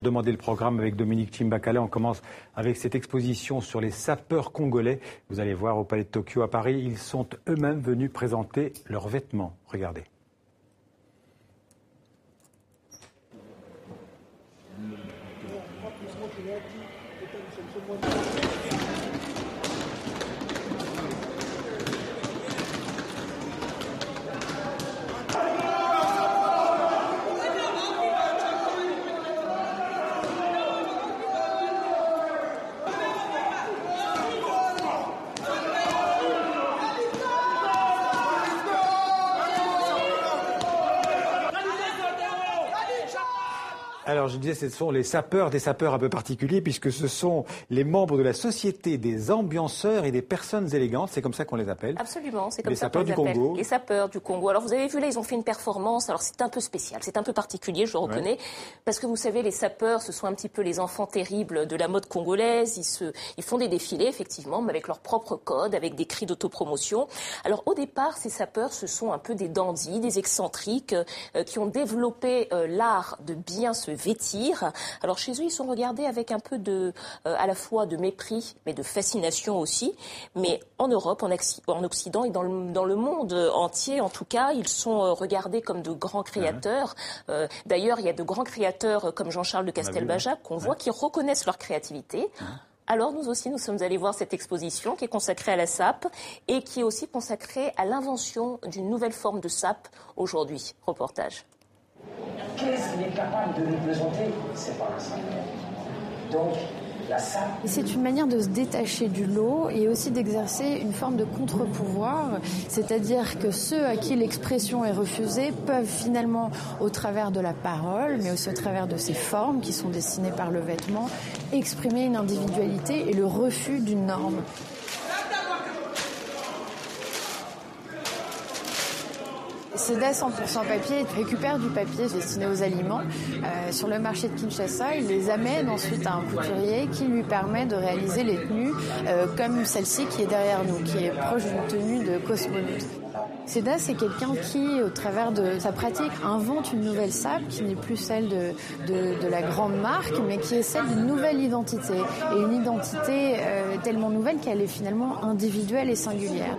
Demander le programme avec Dominique Chimbakala. On commence avec cette exposition sur les sapeurs congolais. Vous allez voir au Palais de Tokyo à Paris, ils sont eux-mêmes venus présenter leurs vêtements. Regardez. Alors je disais, ce sont les sapeurs, des sapeurs un peu particuliers, puisque ce sont les membres de la Société des ambianceurs et des personnes élégantes, c'est comme ça qu'on les appelle. Absolument, c'est comme ça qu'on les appelle. Les sapeurs du Congo. Alors vous avez vu là, ils ont fait une performance, alors c'est un peu spécial, c'est un peu particulier, je le reconnais, parce que vous savez, les sapeurs, ce sont un petit peu les enfants terribles de la mode congolaise, ils font des défilés, effectivement, mais avec leur propre code, avec des cris d'autopromotion. Alors au départ, ces sapeurs, ce sont un peu des dandys, des excentriques, qui ont développé l'art de bien se vêtir. Alors chez eux, ils sont regardés avec un peu à la fois de mépris, mais de fascination aussi. Mais en Europe, en Occident et dans le monde entier, en tout cas, ils sont regardés comme de grands créateurs. D'ailleurs, il y a de grands créateurs comme Jean-Charles de Castelbajac qu'on voit qui reconnaissent leur créativité. Alors nous aussi, nous sommes allés voir cette exposition qui est consacrée à la sape et qui est aussi consacrée à l'invention d'une nouvelle forme de sape aujourd'hui. Reportage. Qu'est-ce qu'il est capable de nous présenter? C'est pas la sape. Donc, la sape... C'est une manière de se détacher du lot et aussi d'exercer une forme de contre-pouvoir, c'est-à-dire que ceux à qui l'expression est refusée peuvent finalement, au travers de la parole, mais aussi au travers de ces formes qui sont dessinées par le vêtement, exprimer une individualité et le refus d'une norme. Seda 100% papier récupère du papier destiné aux aliments sur le marché de Kinshasa. Il les amène ensuite à un couturier qui lui permet de réaliser les tenues comme celle-ci qui est derrière nous, qui est proche d'une tenue de cosmonaute. Seda, c'est quelqu'un qui, au travers de sa pratique, invente une nouvelle sape qui n'est plus celle de la grande marque, mais qui est celle d'une nouvelle identité. Et une identité tellement nouvelle qu'elle est finalement individuelle et singulière.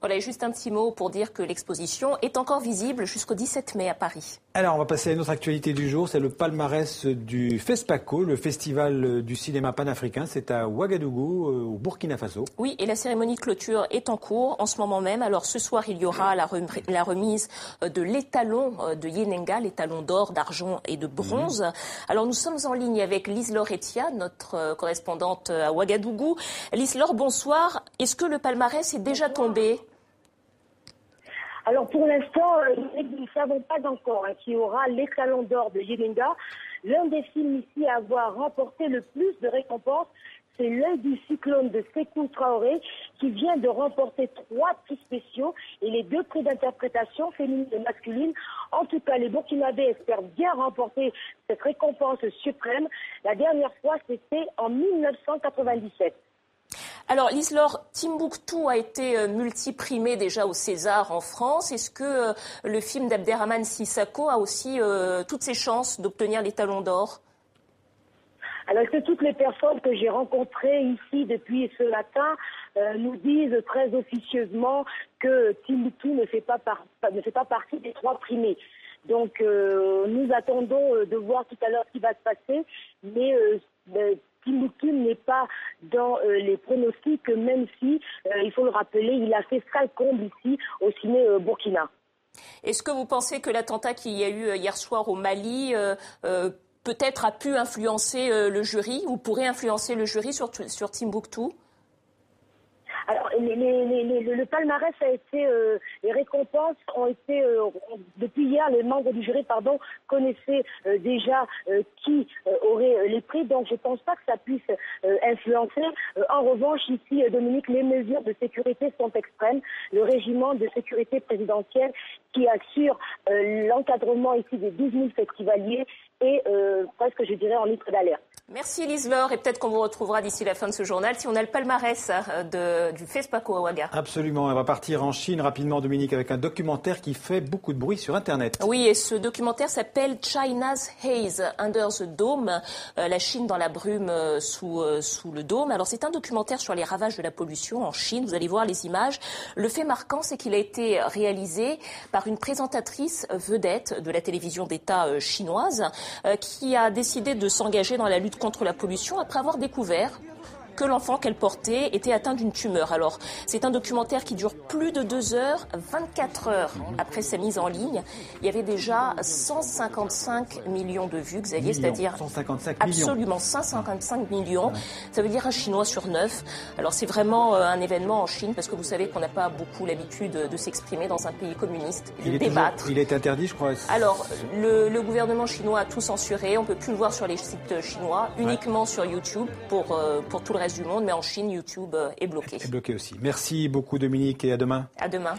Voilà, et juste un petit mot pour dire que l'exposition est encore visible jusqu'au 17 mai à Paris. Alors, on va passer à une autre actualité du jour, c'est le palmarès du FESPACO, le festival du cinéma panafricain. C'est à Ouagadougou, au Burkina Faso. Oui, et la cérémonie de clôture est en cours en ce moment même. Alors, ce soir, il y aura la remise de l'étalon de Yenenga, l'étalon d'or, d'argent et de bronze. Alors, nous sommes en ligne avec Lise-Laure Etia, notre correspondante à Ouagadougou. Lise-Laure, bonsoir. Est-ce que le palmarès est déjà tombé ? Alors pour l'instant, nous ne savons pas encore qui aura l'étalon d'or de Yenenga. L'un des films ici à avoir remporté le plus de récompenses, c'est L'œil du cyclone de Sékou Traoré, qui vient de remporter 3 prix spéciaux et les 2 prix d'interprétation féminine et masculine. En tout cas, les Burkinabés espèrent bien remporter cette récompense suprême. La dernière fois, c'était en 1997. Alors, Lise-Laure, Timbuktu a été multiprimé déjà au César en France. Est-ce que le film d'Abderrahmane Sissako a aussi toutes ses chances d'obtenir l'étalon d'or ? Alors, que toutes les personnes que j'ai rencontrées ici depuis ce matin nous disent très officieusement que Timbuktu ne fait pas partie des 3 primés. Donc, nous attendons de voir tout à l'heure ce qui va se passer, mais Timbuktu n'est pas dans les pronostics, même si, il faut le rappeler, il a fait sale comble ici au ciné Burkina. Est-ce que vous pensez que l'attentat qu'il y a eu hier soir au Mali peut-être a pu influencer le jury ou pourrait influencer le jury sur Timbuktu ? Alors, le palmarès a été, les récompenses ont été, depuis hier, les membres du jury, connaissaient déjà qui aurait les prix, donc je ne pense pas que ça puisse influencer. En revanche, ici, Dominique, les mesures de sécurité sont extrêmes. Le régiment de sécurité présidentielle qui assure l'encadrement ici des 12 000 festivaliers est presque, je dirais, en litre d'alerte. Merci Lise-Laure, et peut-être qu'on vous retrouvera d'ici la fin de ce journal si on a le palmarès du FESPACO à Ouaga. Absolument, on va partir en Chine rapidement, Dominique, avec un documentaire qui fait beaucoup de bruit sur Internet. Oui, et ce documentaire s'appelle China's Haze Under the Dome, la Chine dans la brume sous le dôme. Alors c'est un documentaire sur les ravages de la pollution en Chine, vous allez voir les images. Le fait marquant, c'est qu'il a été réalisé par une présentatrice vedette de la télévision d'État chinoise qui a décidé de s'engager dans la lutte contre la pollution après avoir découvert que l'enfant qu'elle portait était atteint d'une tumeur. Alors, c'est un documentaire qui dure plus de 2 heures, 24 heures après sa mise en ligne. Il y avait déjà 155 millions de vues, Xavier, c'est-à-dire 155 absolument 155 millions. Ça veut dire un Chinois sur 9. Alors, c'est vraiment un événement en Chine parce que vous savez qu'on n'a pas beaucoup l'habitude de s'exprimer dans un pays communiste, de débattre. Il est interdit, je crois. Alors, le gouvernement chinois a tout censuré. On ne peut plus le voir sur les sites chinois, uniquement sur YouTube pour tout le reste du monde, mais en Chine, YouTube est bloqué. Est bloqué aussi. Merci beaucoup Dominique et à demain. À demain.